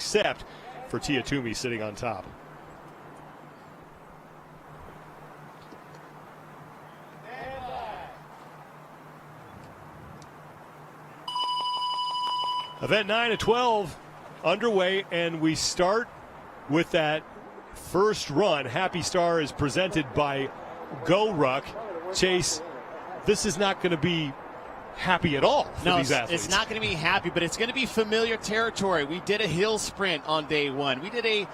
except for Tia Toomey sitting on top. Event 9 at 12 underway, and we start with that first run. Happy Star is presented by Go Ruck. Chase, this is not going to be happy at all for these athletes. It's not going to be happy, but it's going to be familiar territory. We did a hill sprint on day one. We did a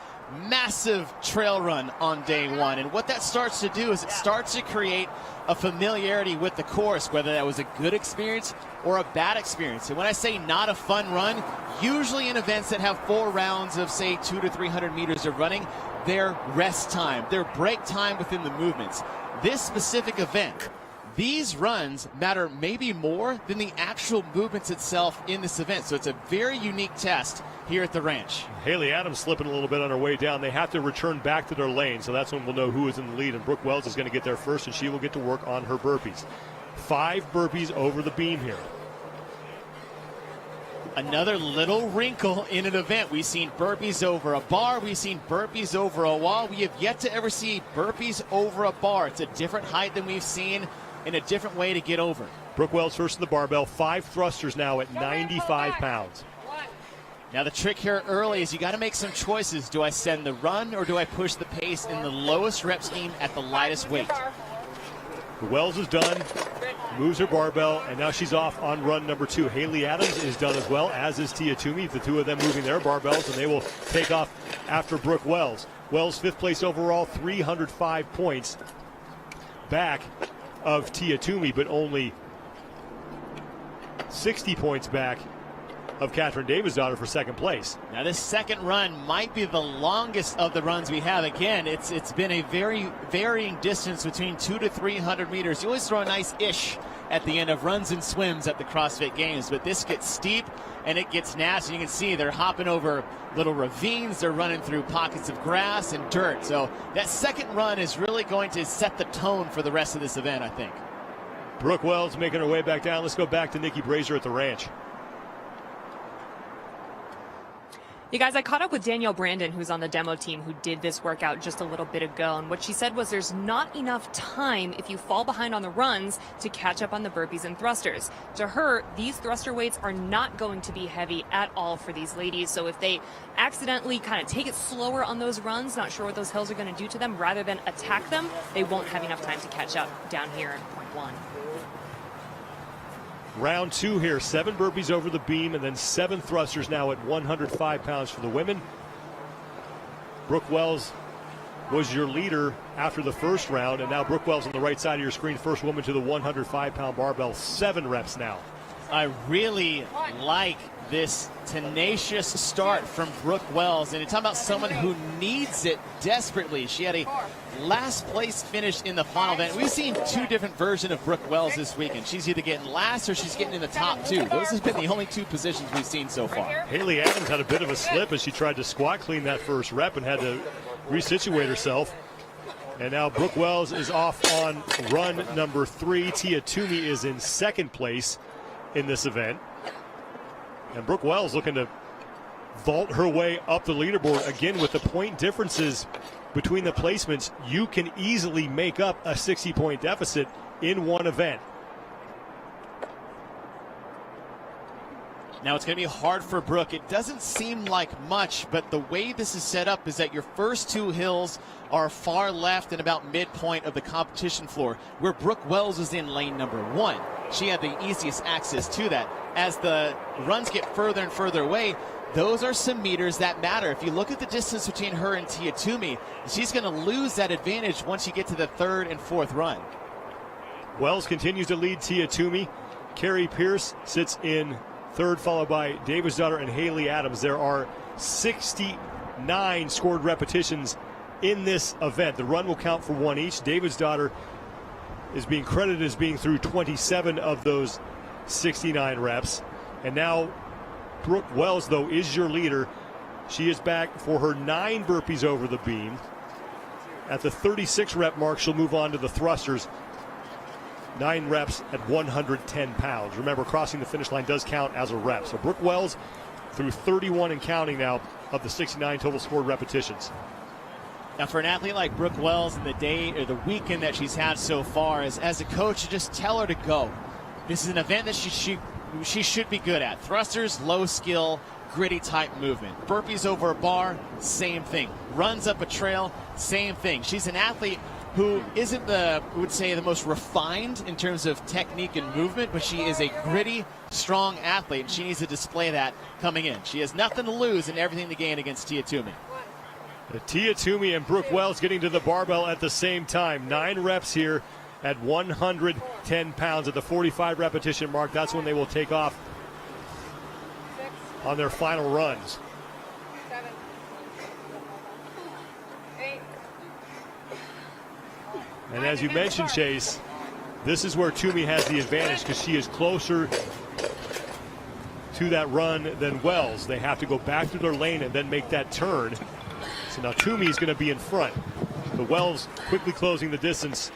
massive trail run on day one. And what that starts to do is it starts to create a familiarity with the course, whether that was a good experience or a bad experience. And when I say not a fun run, usually in events that have 4 rounds of, say, 200 to 300 meters of running, their rest time, their break time within the movements. This specific event, these runs matter maybe more than the actual movements itself in this event. So it's a very unique test here at the ranch. Haley Adams slipping a little bit on her way down. They have to return back to their lane, so that's when we'll know who is in the lead. And Brooke Wells is going to get there first, and she will get to work on her burpees. 5 burpees over the beam here. Another little wrinkle in an event. We've seen burpees over a bar. We've seen burpees over a wall. We have yet to ever see burpees over a bar. It's a different height than we've seen and a different way to get over. Brooke Wells first in the barbell. 5 thrusters now at 95 pounds. Now the trick here early is you got to make some choices. Do I send the run or do I push the pace in the lowest rep scheme at the lightest weight? Wells is done, moves her barbell, and now she's off on run number 2. Haley Adams is done as well, as is Tia Toomey. The two of them moving their barbells, and they will take off after Brooke Wells. Wells 5th place overall, 305 points back of Tia Toomey, but only 60 points back of Catherine Davis-Daughter for 2nd place. Now this second run might be the longest of the runs we have. Again, it's been a very varying distance between 200 to 300 meters. You always throw a nice ish at the end of runs and swims at the CrossFit Games, but this gets steep and it gets nasty. You can see they're hopping over little ravines. They're running through pockets of grass and dirt. So that second run is really going to set the tone for the rest of this event, I think. Brooke Wells making her way back down. Let's go back to Nikki Brazier at the ranch. You guys, I caught up with Danielle Brandon, who's on the demo team, who did this workout just a little bit ago. And what she said was there's not enough time if you fall behind on the runs to catch up on the burpees and thrusters. To her, these thruster weights are not going to be heavy at all for these ladies. So if they accidentally kind of take it slower on those runs, not sure what those hills are going to do to them, rather than attack them, they won't have enough time to catch up down here in point 1. Round 2 here, 7 burpees over the beam and then 7 thrusters now at 105 pounds for the women. Brooke Wells was your leader after the first round, and now Brooke Wells on the right side of your screen, first woman to the 105-pound barbell, 7 reps now. I really like this tenacious start from Brooke Wells, and you're talking about someone who needs it desperately. She had a last place finish in the final event. We've seen 2 different versions of Brooke Wells this weekend. She's either getting last or she's getting in the top 2. Those have been the only 2 positions we've seen so far. Haley Adams had a bit of a slip as she tried to squat clean that first rep and had to resituate herself. And now Brooke Wells is off on run number 3. Tia Toomey is in 2nd place in this event. And Brooke Wells looking to vault her way up the leaderboard. Again, with the point differences between the placements, you can easily make up a 60-point deficit in one event. Now it's going to be hard for Brooke. It doesn't seem like much, but the way this is set up is that your first 2 hills are far left and about midpoint of the competition floor, where Brooke Wells is in lane number 1. She had the easiest access to that. As the runs get further and further away, those are some meters that matter. If you look at the distance between her and Tia Toomey, she's going to lose that advantage once you get to the 3rd and 4th run. Wells continues to lead Tia Toomey. Carrie Pierce sits in 3rd, followed by Davis-Daughter and Haley Adams. There are 69 scored repetitions in this event. The run will count for 1 each. Davis-Daughter is being credited as being through 27 of those 69 reps. And now Brooke Wells, though, is your leader. She is back for her 9 burpees over the beam. At the 36 rep mark, she'll move on to the thrusters. 9 reps at 110 pounds. Remember, crossing the finish line does count as a rep. So Brooke Wells through 31 and counting now of the 69 total scored repetitions. Now, for an athlete like Brooke Wells, in the day or the weekend that she's had so far, as a coach, you just tell her to go. This is an event that she should be good at. Thrusters, low skill, gritty type movement. Burpees over a bar, same thing. Runs up a trail, same thing. She's an athlete who isn't the most refined in terms of technique and movement, but she is a gritty, strong athlete, and she needs to display that coming in. She has nothing to lose and everything to gain against Tia Toomey. Tia Toomey and Brooke Wells getting to the barbell at the same time. 9 reps here at 110 pounds at the 45 repetition mark. That's when they will take off on their final runs. 7, 8. And as you mentioned, Chase, this is where Toomey has the advantage because she is closer to that run than Wells. They have to go back through their lane and then make that turn. So now Toomey is going to be in front. The Wells quickly closing the distance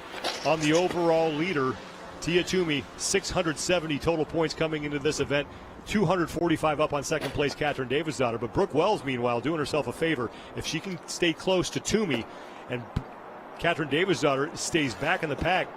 on the overall leader. Tia Toomey, 670 total points coming into this event. 245 up on second place, Katrin Davidsdottir. But Brooke Wells, meanwhile, doing herself a favor. If she can stay close to Toomey and Katrin Davidsdottir stays back in the pack,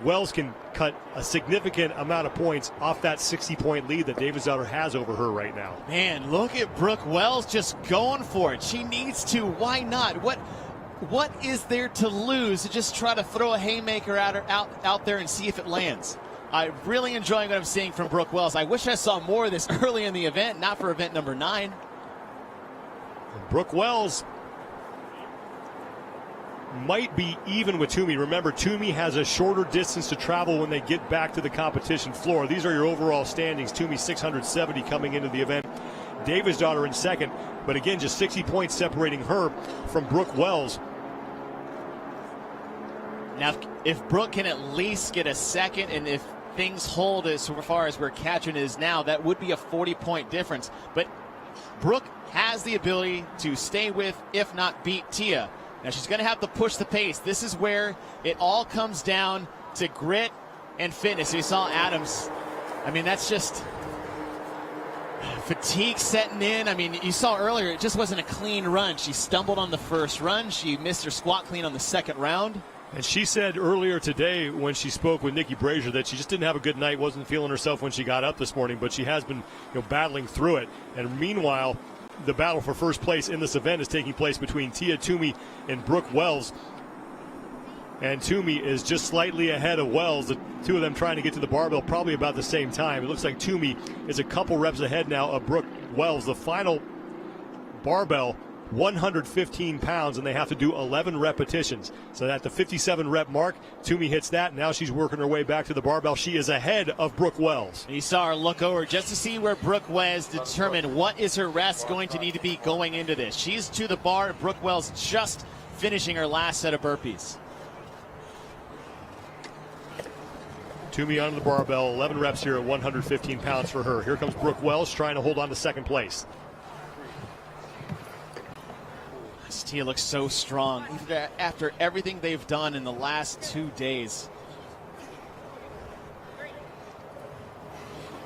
Wells can cut a significant amount of points off that 60-point lead that Davidsdottir has over her right now. Man, look at Brooke Wells just going for it. She needs to. Why not? What is there to lose to just try to throw a haymaker out there and see if it lands? I'm really enjoying what I'm seeing from Brooke Wells. I wish I saw more of this early in the event, not for event number 9. Brooke Wells might be even with Toomey. Remember, Toomey has a shorter distance to travel when they get back to the competition floor. These are your overall standings. Toomey 670 coming into the event. Davidsdottir in second, but again, just 60 points separating her from Brooke Wells. Now, if Brooke can at least get a second, and if things hold as far as where Katrin is now, that would be a 40-point difference. But Brooke has the ability to stay with, if not beat, Tia. Now, she's going to have to push the pace. This is where it all comes down to grit and fitness. You saw Adams. I mean, that's just fatigue setting in. I mean, you saw earlier, it just wasn't a clean run. She stumbled on the first run. She missed her squat clean on the second round. And she said earlier today when she spoke with Nikki Brazier that she just didn't have a good night, wasn't feeling herself when she got up this morning, but she has been battling through it. And meanwhile, the battle for first place in this event is taking place between Tia Toomey and Brooke Wells. And Toomey is just slightly ahead of Wells. The two of them trying to get to the barbell probably about the same time. It looks like Toomey is a couple reps ahead now of Brooke Wells. The final barbell, 115 pounds, and they have to do 11 repetitions. So at the 57 rep mark, Toomey hits that. Now she's working her way back to the barbell. She is ahead of Brooke Wells. And you saw her look over just to see where Brooke Wells determined what is her rest going to need to be going into this. She's to the bar. Brooke Wells just finishing her last set of burpees. Toomey onto the barbell, 11 reps here at 115 pounds for her. Here comes Brooke Wells trying to hold on to second place. Tia looks so strong after everything they've done in the last 2 days.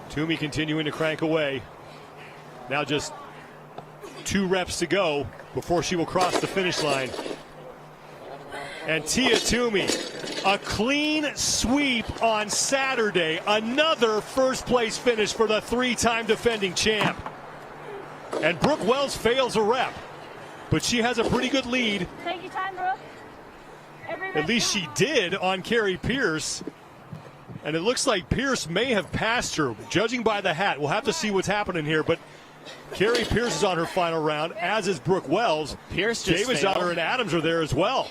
Toomey continuing to crank away. Now just 2 reps to go before she will cross the finish line. And Tia Toomey, a clean sweep on Saturday. Another first place finish for the 3-time defending champ. And Brooke Wells fails a rep, but she has a pretty good lead. Take your time, Brooke. At least she did on Carrie Pierce. And it looks like Pierce may have passed her, judging by the hat. We'll have to see what's happening here. But Carrie Pierce is on her final round, as is Brooke Wells. Pierce just Davidsdottir and Adams are there as well.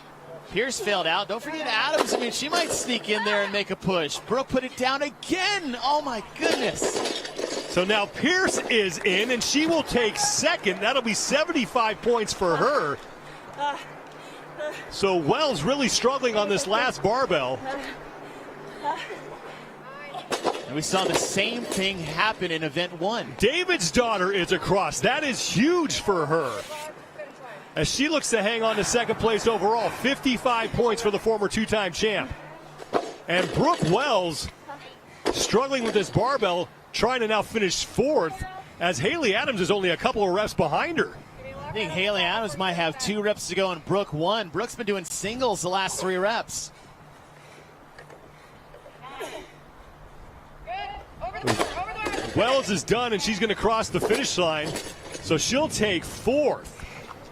Pierce failed out. Don't forget Adams. I mean, she might sneak in there and make a push. Brooke put it down again. Oh, my goodness. So now Pierce is in, and she will take second. That'll be 75 points for her. So Wells really struggling on this last barbell. And we saw the same thing happen in event 1. Davidsdottir is across. That is huge for her, as she looks to hang on to second place overall. 55 points for the former 2-time champ. And Brooke Wells struggling with this barbell, trying to now finish 4th as Haley Adams is only a couple of reps behind her. I think Haley Adams might have 2 reps to go and Brooke 1. Brooke's been doing singles the last 3 reps. Wells is done, and she's going to cross the finish line, so she'll take 4th.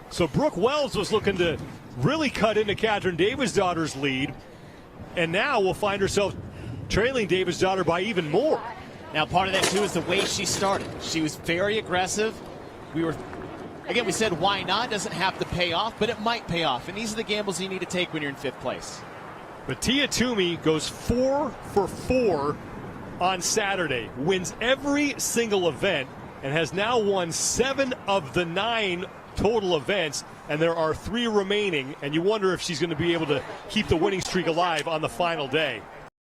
So Brooke Wells was looking to really cut into Catherine Davis-Daughter's lead, and now will find herself trailing Davis-Daughter by even more. Now, part of that, too, is the way she started. She was very aggressive. We said why not? Doesn't have to pay off, but it might pay off. And these are the gambles you need to take when you're in 5th place. But Tia Toomey goes 4 for 4 on Saturday, wins every single event, and has now won 7 of the 9 total events, and there are 3 remaining, and you wonder if she's going to be able to keep the winning streak alive on the final day.